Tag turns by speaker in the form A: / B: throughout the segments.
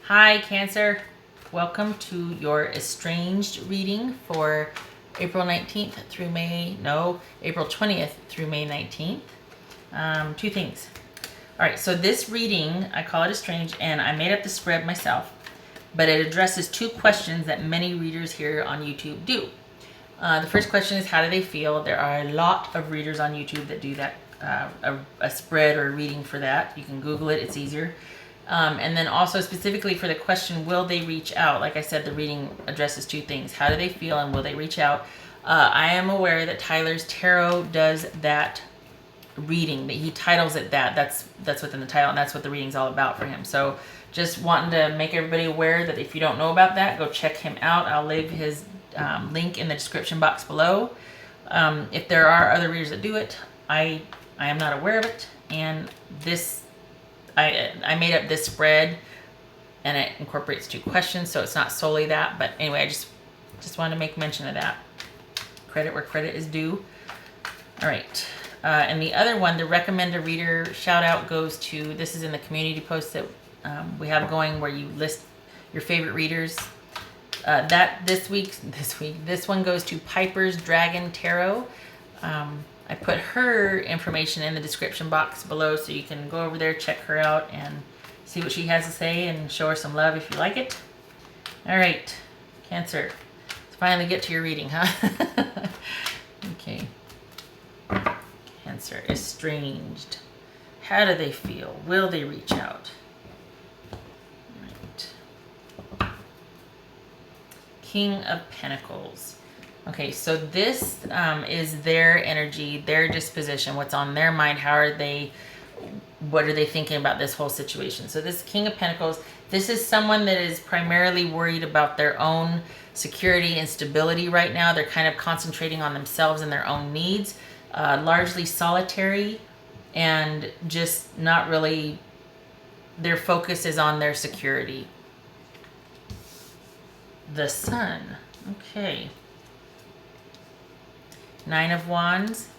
A: Hi, Cancer. Welcome to your Estranged reading for April 19th through April 20th through May 19th. Two things. All right, so this reading, I call it Estranged, and I made up the spread myself, but it addresses two questions that many readers here on YouTube do. The first question is, how do they feel? There are a lot of readers on YouTube that do that, a spread or a reading for that. You can Google it, it's easier. And then also specifically for the question, will they reach out? Like I said, the reading addresses two things. How do they feel and will they reach out? I am aware that Tyler's Tarot does that reading. That he titles it that. That's within the title, and that's what the reading's all about for him. So just wanting to make everybody aware that if you don't know about that, go check him out. I'll leave his link in the description box below. If there are other readers that do it, I am not aware of it, and this I made up this spread, and it incorporates two questions, so it's not solely that. But anyway, I just wanted to make mention of that. Credit where credit is due. All right. And the other one, the recommend a reader shout out goes to, this is in the community post that we have going where you list your favorite readers. This one goes to Piper's Dragon Tarot. I put her information in the description box below, so you can go over there, check her out, and see what she has to say, and show her some love if you like it. All right, Cancer. Let's finally get to your reading, huh? Okay. Cancer, Estranged. How do they feel? Will they reach out? Right. King of Pentacles. Okay, so this is their energy, their disposition, what's on their mind, what are they thinking about this whole situation. So this King of Pentacles, this is someone that is primarily worried about their own security and stability right now. They're kind of concentrating on themselves and their own needs, largely solitary, and just not really, their focus is on their security. The Sun, okay. Nine of Wands,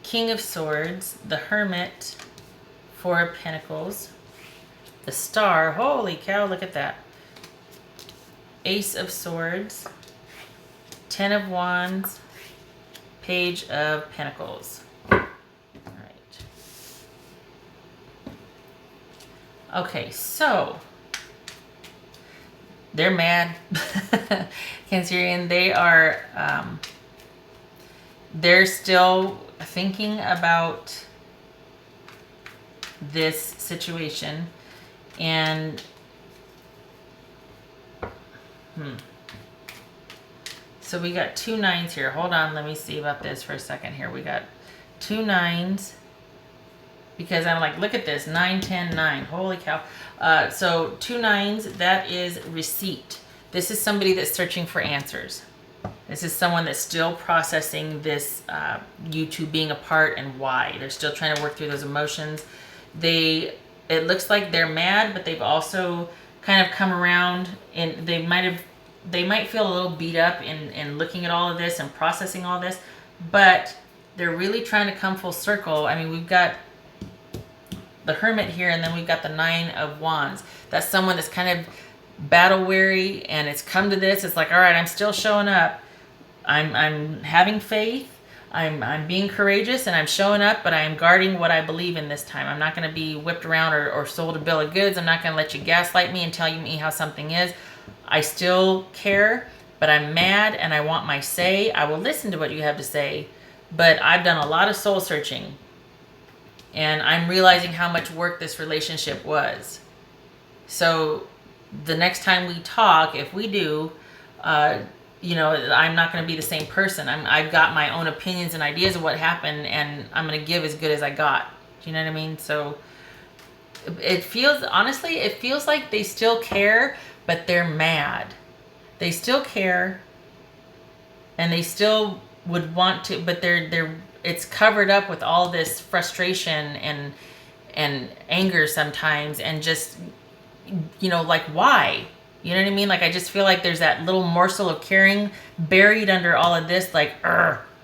A: King of Swords, the Hermit, Four of Pentacles, the Star, holy cow, look at that. Ace of Swords, Ten of Wands, Page of Pentacles. All right. Okay, so they're mad. Cancerian, they are they're still thinking about this situation, and so we got two nines here. Hold on, let me see about this for a second here. We got two nines, because I'm like, look at this, 9, 10, 9. Holy cow. So two nines, that is receipt. This is somebody that's searching for answers. This is someone that's still processing this, you two being apart and why. They're still trying to work through those emotions. It looks like they're mad, but they've also kind of come around, and they might feel a little beat up in looking at all of this and processing all this, but they're really trying to come full circle. I mean, we've got the Hermit here, and then we've got the Nine of Wands. That's someone that's kind of battle weary, and it's come to this. It's like, all right, I'm still showing up. I'm having faith. I'm being courageous, and I'm showing up, but I am guarding what I believe in this time. I'm not going to be whipped around or sold a bill of goods. I'm not going to let you gaslight me and tell me how something is. I still care, but I'm mad, and I want my say. I will listen to what you have to say, but I've done a lot of soul searching, and I'm realizing how much work this relationship was. So the next time we talk, if we do, you know, I'm not going to be the same person. I've got my own opinions and ideas of what happened, and I'm going to give as good as I got. Do you know what I mean? So it feels, honestly, it feels like they still care, but they're mad. They still care, and they still would want to, but it's covered up with all this frustration and anger sometimes, and just, you know, like, why? You know what I mean? Like, I just feel like there's that little morsel of caring buried under all of this, like,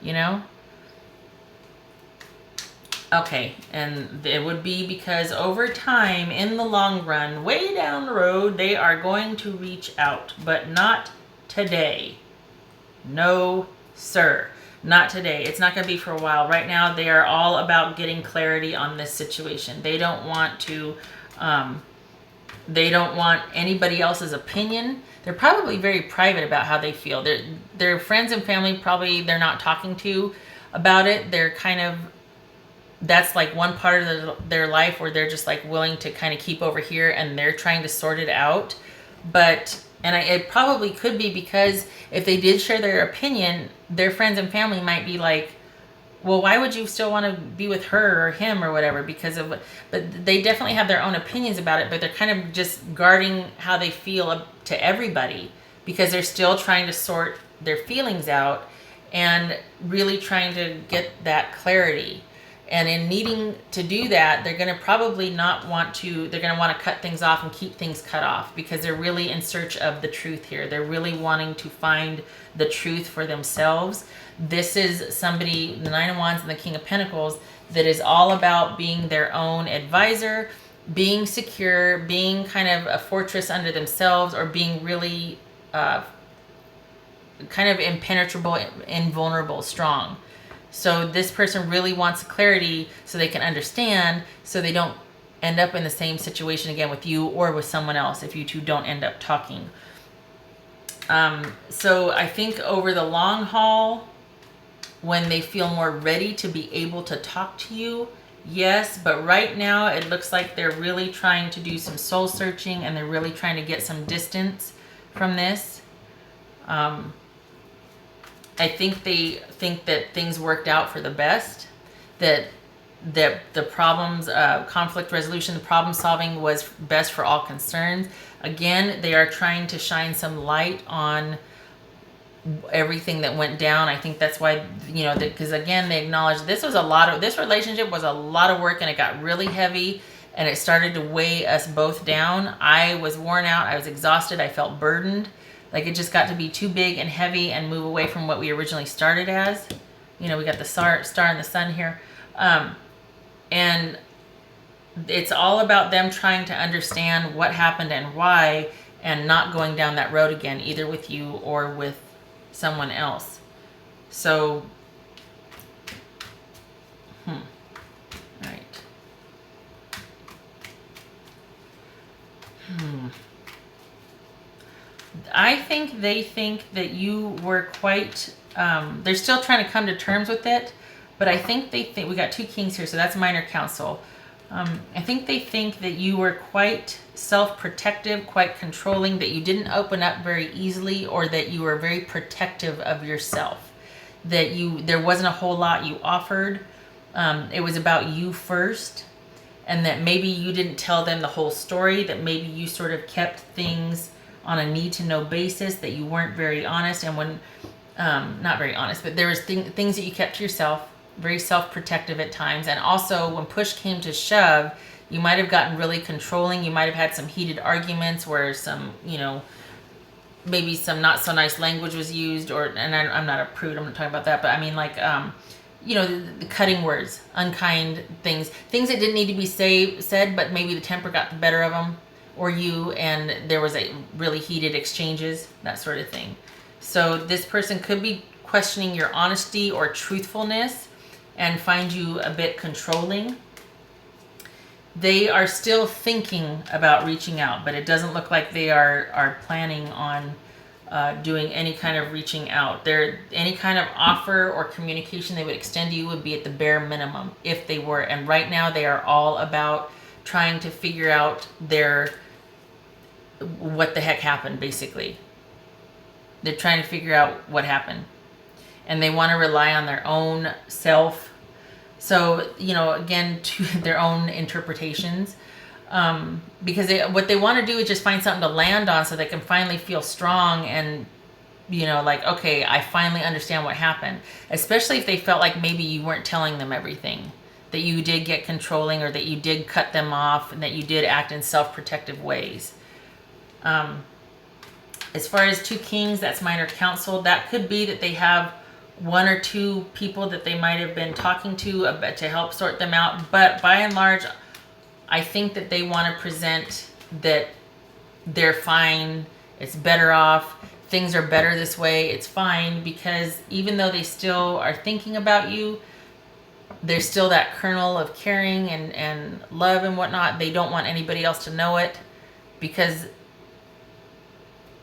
A: you know? Okay, and it would be because over time, in the long run, way down the road, they are going to reach out, but not today. No, sir. Not today. It's not going to be for a while. Right now, they are all about getting clarity on this situation. They don't want to, they don't want anybody else's opinion. They're probably very private about how they feel. Their friends and family probably they're not talking to about it. They're kind of, that's like one part of their life where they're just like willing to kind of keep over here and they're trying to sort it out. But, it probably could be because if they did share their opinion, their friends and family might be like, well, why would you still want to be with her or him or whatever? Because of, but they definitely have their own opinions about it, but they're kind of just guarding how they feel up to everybody because they're still trying to sort their feelings out and really trying to get that clarity. And in needing to do that, they're going to probably not want to, they're going to want to cut things off and keep things cut off because they're really in search of the truth here. They're really wanting to find the truth for themselves. This is somebody, the Nine of Wands and the King of Pentacles, that is all about being their own advisor, being secure, being kind of a fortress under themselves, or being really kind of impenetrable, invulnerable, strong. So this person really wants clarity so they can understand, so they don't end up in the same situation again with you or with someone else if you two don't end up talking. So I think over the long haul, when they feel more ready to be able to talk to you, yes, but right now it looks like they're really trying to do some soul searching and they're really trying to get some distance from this. I think they think that things worked out for the best, that the problems, conflict resolution, the problem solving was best for all concerned. Again, they are trying to shine some light on everything that went down. I think that's why, because again, they acknowledge this relationship was a lot of work and it got really heavy and it started to weigh us both down. I was worn out. I was exhausted. I felt burdened. Like it just got to be too big and heavy and move away from what we originally started as. We got the star and the sun here. And it's all about them trying to understand what happened and why, and not going down that road again, either with you or with someone else. So, all right. I think they think that you were quite, they're still trying to come to terms with it, but I think they think, we got two kings here, so that's minor council. I think they think that you were quite self-protective, quite controlling, that you didn't open up very easily, or that you were very protective of yourself, that there wasn't a whole lot you offered. It was about you first, and that maybe you didn't tell them the whole story, that maybe you sort of kept things on a need-to-know basis, that you weren't very honest, and when, not very honest, but there was things that you kept to yourself, very self-protective at times. And also when push came to shove, you might have gotten really controlling. You might have had some heated arguments where some, maybe some not so nice language was used, and I'm not a prude, I'm not talking about that, but I mean like, the cutting words, unkind things that didn't need to be said, but maybe the temper got the better of them or you, and there was a really heated exchanges, that sort of thing. So this person could be questioning your honesty or truthfulness and find you a bit controlling. They are still thinking about reaching out, but it doesn't look like they are planning on doing any kind of reaching out. Any kind of offer or communication they would extend to you would be at the bare minimum if they were. And right now they are all about trying to figure out what the heck happened, basically. They're trying to figure out what happened. And they want to rely on their own self. So, again, to their own interpretations. Because what they want to do is just find something to land on so they can finally feel strong and, like, okay, I finally understand what happened. Especially if they felt like maybe you weren't telling them everything. That you did get controlling, or that you did cut them off, and that you did act in self-protective ways. As far as two kings, that's minor council. That could be that they have one or two people that they might have been talking to help sort them out. But by and large, I think that they want to present that they're fine, it's better off, things are better this way, it's fine, because even though they still are thinking about you, there's still that kernel of caring and love and whatnot. They don't want anybody else to know it, because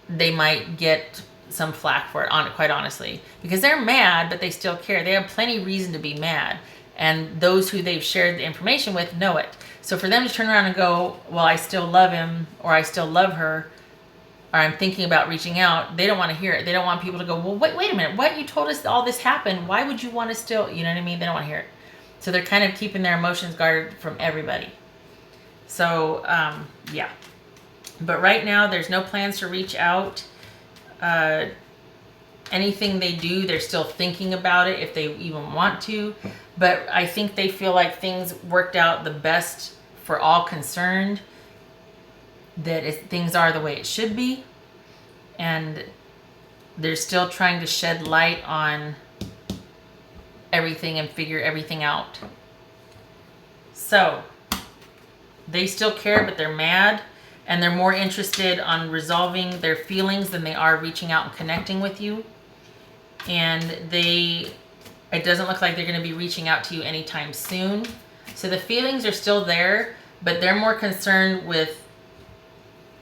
A: they might get some flack for it, quite honestly, because they're mad, but they still care. They have plenty of reason to be mad, and those who they've shared the information with know it. So for them to turn around and go, well, I still love him, or I still love her, or I'm thinking about reaching out, they don't want to hear it. They don't want people to go, well, wait a minute, what? You told us all this happened. Why would you want to still, you know what I mean? They don't want to hear it. So they're kind of keeping their emotions guarded from everybody. So, yeah. But right now, there's no plans to reach out. Anything they do, they're still thinking about it, if they even want to. But I think they feel like things worked out the best for all concerned, that things are the way it should be. And they're still trying to shed light on everything and figure everything out. So they still care, but they're mad, and they're more interested on resolving their feelings than they are reaching out and connecting with you. And it doesn't look like they're going to be reaching out to you anytime soon. So the feelings are still there, but they're more concerned with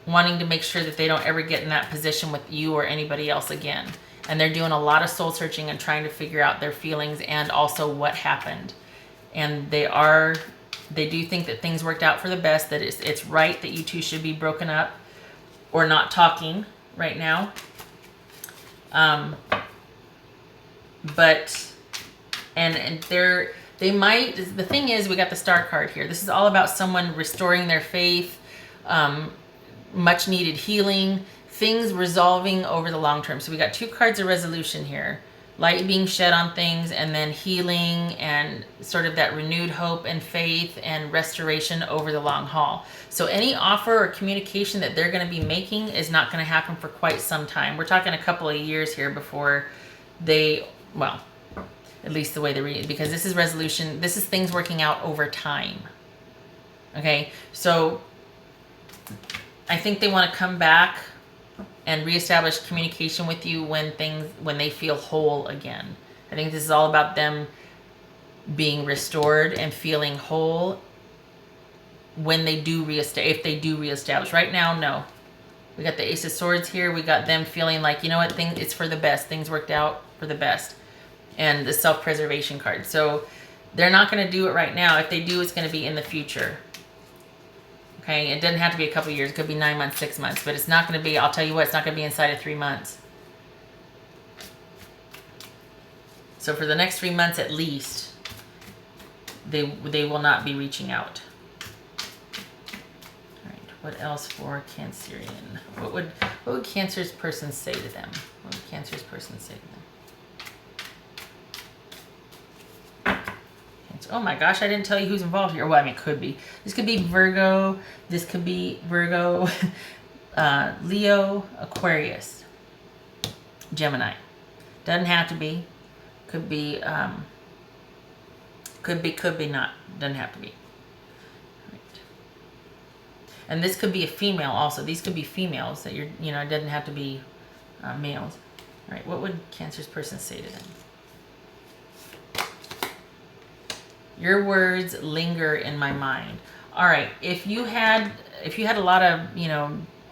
A: wanting to make sure that they don't ever get in that position with you or anybody else again. And they're doing a lot of soul searching and trying to figure out their feelings and also what happened. And they do think that things worked out for the best, that it's right that you two should be broken up or not talking right now. But they might, the thing is, we got the Star card here. This is all about someone restoring their faith, much needed healing, things resolving over the long term. So we got two cards of resolution here. Light being shed on things, and then healing and sort of that renewed hope and faith and restoration over the long haul. So any offer or communication that they're going to be making is not going to happen for quite some time. We're talking a couple of years here before well, at least the way they read it, because this is resolution. This is things working out over time. Okay, so I think they want to come back and reestablish communication with you when they feel whole again. I think this is all about them being restored and feeling whole when they do if they do reestablish. Right now, no. We got the Ace of Swords here. We got them feeling like, you know what, it's for the best. Things worked out for the best. And the self-preservation card. So they're not going to do it right now. If they do, it's going to be in the future. Okay, it doesn't have to be a couple years. It could be 9 months, 6 months, but it's not going to be, I'll tell you what, it's not going to be inside of 3 months. So for the next 3 months at least, they will not be reaching out. All right, what else for Cancerian? What would Cancer's person say to them? What would Cancer's person say to them? Oh my gosh, I didn't tell you who's involved here. Well, I mean, it could be. This could be Virgo. This could be Virgo, Leo, Aquarius, Gemini. Doesn't have to be. Could be, could be not. Doesn't have to be. Right. And this could be a female also. These could be females that it doesn't have to be males. All right, what would Cancer's person say to them? Your words linger in my mind. All right, if you had a lot of,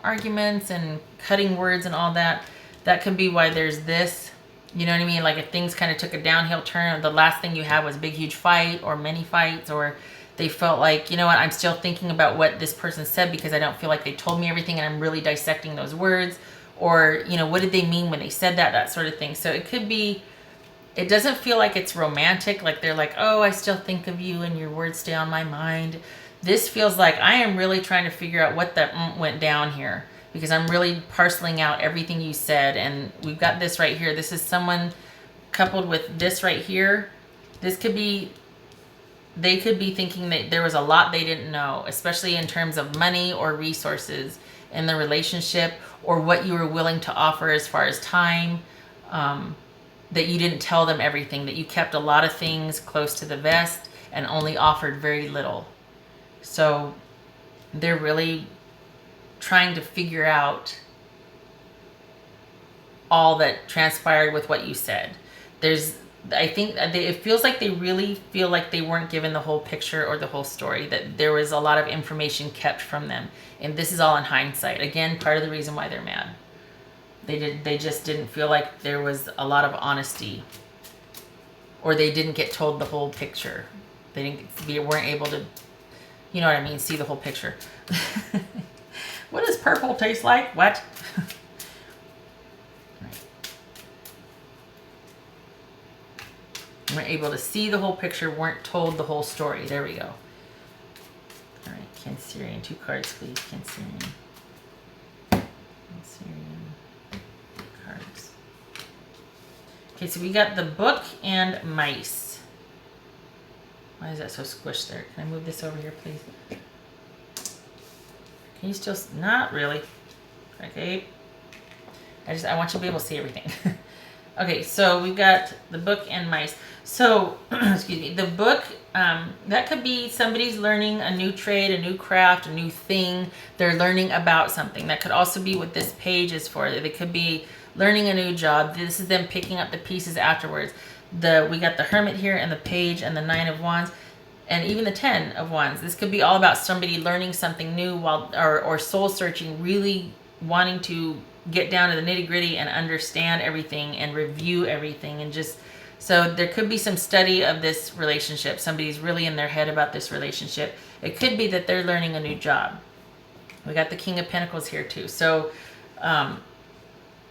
A: arguments and cutting words and all that, that could be why there's this. You know what I mean? Like if things kind of took a downhill turn, the last thing you had was a big, huge fight or many fights, or they felt like, you know what, I'm still thinking about what this person said because I don't feel like they told me everything and I'm really dissecting those words. Or, what did they mean when they said that sort of thing. So it could be, it doesn't feel like it's romantic, like they're like, oh, I still think of you and your words stay on my mind. This feels like I am really trying to figure out what that went down here, because I'm really parceling out everything you said. And we've got this right here. This is someone coupled with this right here. This could be, they could be thinking that there was a lot they didn't know, especially in terms of money or resources in the relationship, or what you were willing to offer as far as time. that you didn't tell them everything, that you kept a lot of things close to the vest and only offered very little. So they're really trying to figure out all that transpired with what you said. I think it feels like they really feel like they weren't given the whole picture or the whole story, that there was a lot of information kept from them. And this is all in hindsight. Again, part of the reason why they're mad. They just didn't feel like there was a lot of honesty, or they didn't get told the whole picture. They weren't able to, you know what I mean, see the whole picture. What does purple taste like? What? Weren't able to see the whole picture, weren't told the whole story. There we go. All right, Cancerian. 2 cards, please. Cancerian. Cancerian. Cards. Okay, so we got the book and mice. Why is that so squished there? Can I move this over here, please? Can you still... Not really. Okay. I want you to be able to see everything. Okay, so we've got the book and mice. So, excuse me, the book, that could be somebody's learning a new trade, a new craft, a new thing. They're learning about something. That could also be what this page is for. They could be learning a new job. This is them picking up the pieces afterwards. We got the Hermit here and the Page and the 9 of Wands and even the 10 of Wands. This could be all about somebody learning something new or soul searching, really wanting to get down to the nitty gritty and understand everything and review everything, and just, so there could be some study of this relationship. Somebody's really in their head about this relationship. It could be that they're learning a new job. We got the King of Pentacles here too. So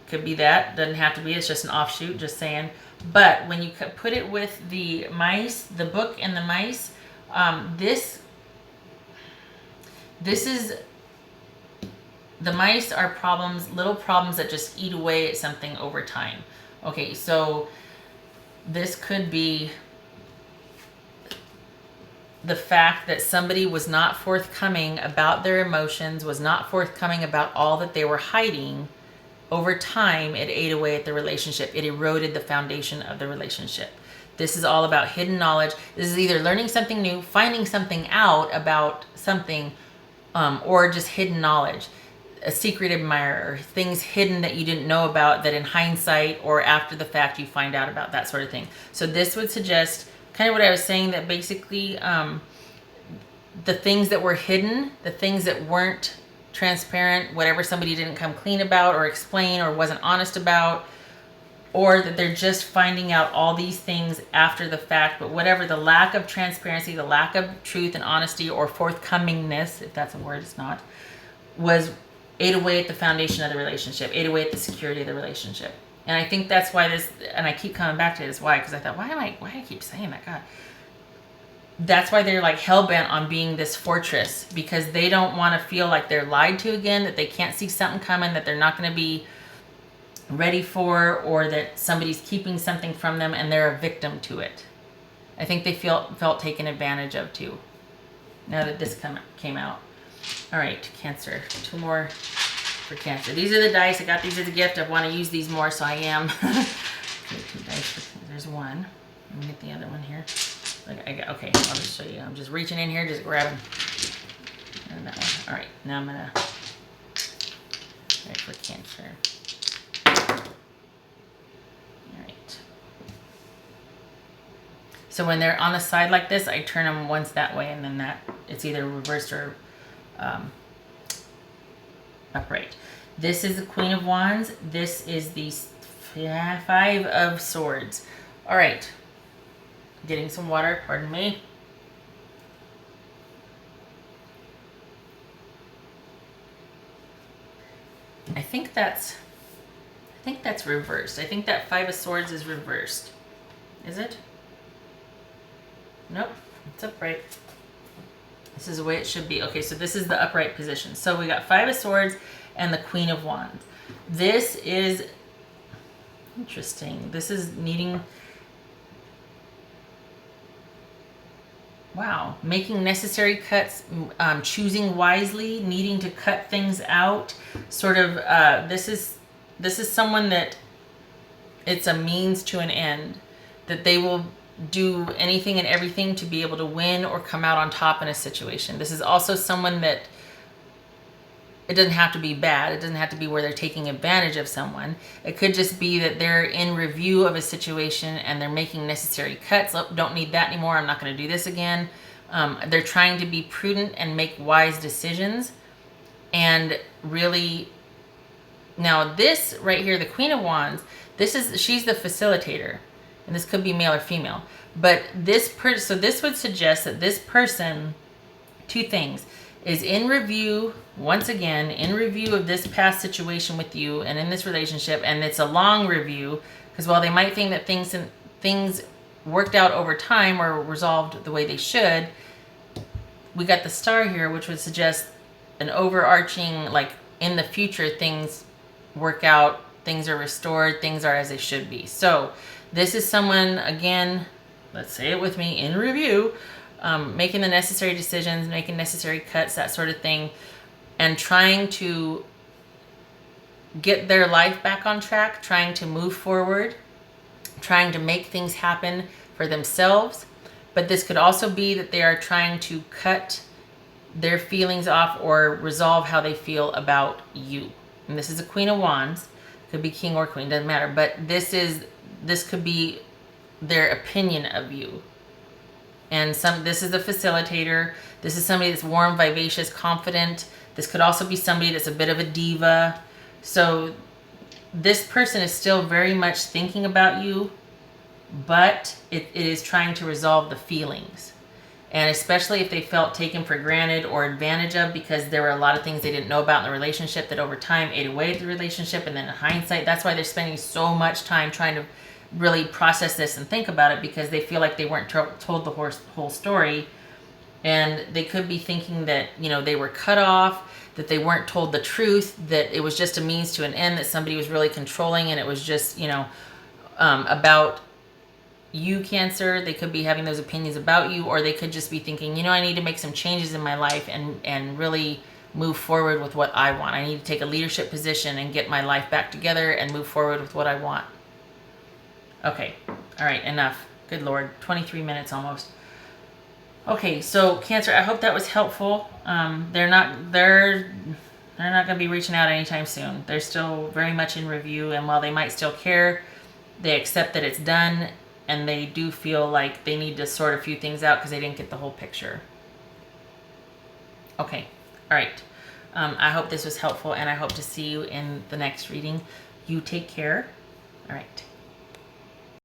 A: could be that. Doesn't have to be. It's just an offshoot, just saying. But when you put it with the mice, the book and the mice, this is... The mice are problems, little problems that just eat away at something over time. Okay, so this could be the fact that somebody was not forthcoming about their emotions, was not forthcoming about all that they were hiding. Over time, it ate away at the relationship. It eroded the foundation of the relationship. This is all about hidden knowledge. This is either learning something new, finding something out about something, or just hidden knowledge. A secret admirer, or things hidden that you didn't know about that in hindsight or after the fact you find out about, that sort of thing. So this would suggest kind of what I was saying, that basically the things that were hidden, the things that weren't transparent, whatever somebody didn't come clean about or explain or wasn't honest about, or that they're just finding out all these things after the fact, but whatever, the lack of transparency, the lack of truth and honesty or forthcomingness, if that's a word, it's not, ate away at the foundation of the relationship, ate away at the security of the relationship. And I think that's why this, and I keep coming back to this, why? Because I thought, why do I keep saying that? God. That's why they're like hell-bent on being this fortress, because they don't want to feel like they're lied to again, that they can't see something coming, that they're not going to be ready for, or that somebody's keeping something from them and they're a victim to it. I think they felt taken advantage of too, now that this came out. All right, Cancer. 2 more for Cancer. These are the dice. I got these as a gift. I want to use these more, so I am. Okay, 2 dice for, there's one. Let me get the other one here. Okay, I'll just show you. I'm just reaching in here, just grabbing. And that one. All right, now I'm going to... All right, for Cancer. All right. So when they're on the side like this, I turn them once that way, and then that, it's either reversed or... upright. This is the Queen of Wands. This is the 5 of Swords. All right. Getting some water. Pardon me. I think that's reversed. I think that 5 of Swords is reversed. Is it? Nope. It's upright. This is the way it should be. Okay, so this is the upright position. So we got 5 of Swords and the Queen of Wands. This is interesting. This is needing... Wow. Making necessary cuts, choosing wisely, needing to cut things out. Sort of, this is someone that it's a means to an end, that they will do anything and everything to be able to win or come out on top in a situation. This is also someone that, it doesn't have to be bad. It doesn't have to be where they're taking advantage of someone. It could just be that they're in review of a situation and they're making necessary cuts. Oh, don't need that anymore. I'm not going to do this again. They're trying to be prudent and make wise decisions. And really, now this right here, the Queen of Wands, she's the facilitator. And this could be male or female. But so this would suggest that this person, two things, is in review, once again, in review of this past situation with you and in this relationship. And it's a long review, because while they might think that things worked out over time or resolved the way they should, we got the star here, which would suggest an overarching, like, in the future, things work out, things are restored, things are as they should be. So this is someone, again, let's say it with me, in review, making the necessary decisions, making necessary cuts, that sort of thing, and trying to get their life back on track, trying to move forward, trying to make things happen for themselves. But this could also be that they are trying to cut their feelings off or resolve how they feel about you. And this is a Queen of Wands. Could be king or queen, doesn't matter. But this could be their opinion of you. And this is a facilitator. This is somebody that's warm, vivacious, confident. This could also be somebody that's a bit of a diva. So this person is still very much thinking about you, but it is trying to resolve the feelings. And especially if they felt taken for granted or advantage of, because there were a lot of things they didn't know about in the relationship that over time ate away at the relationship. And then in hindsight, that's why they're spending so much time trying to really process this and think about it, because they feel like they weren't told the whole story. And they could be thinking that, they were cut off, that they weren't told the truth, that it was just a means to an end, that somebody was really controlling, and it was just, about you, Cancer. They could be having those opinions about you, or they could just be thinking, I need to make some changes in my life and really move forward with what I want. I need to take a leadership position and get my life back together and move forward with what I want. Okay. All right. Enough. Good Lord. 23 minutes almost. Okay. So Cancer, I hope that was helpful. They're not going to be reaching out anytime soon. They're still very much in review. And while they might still care, they accept that it's done. And they do feel like they need to sort a few things out because they didn't get the whole picture. Okay. All right. I hope this was helpful, and I hope to see you in the next reading. You take care. All right.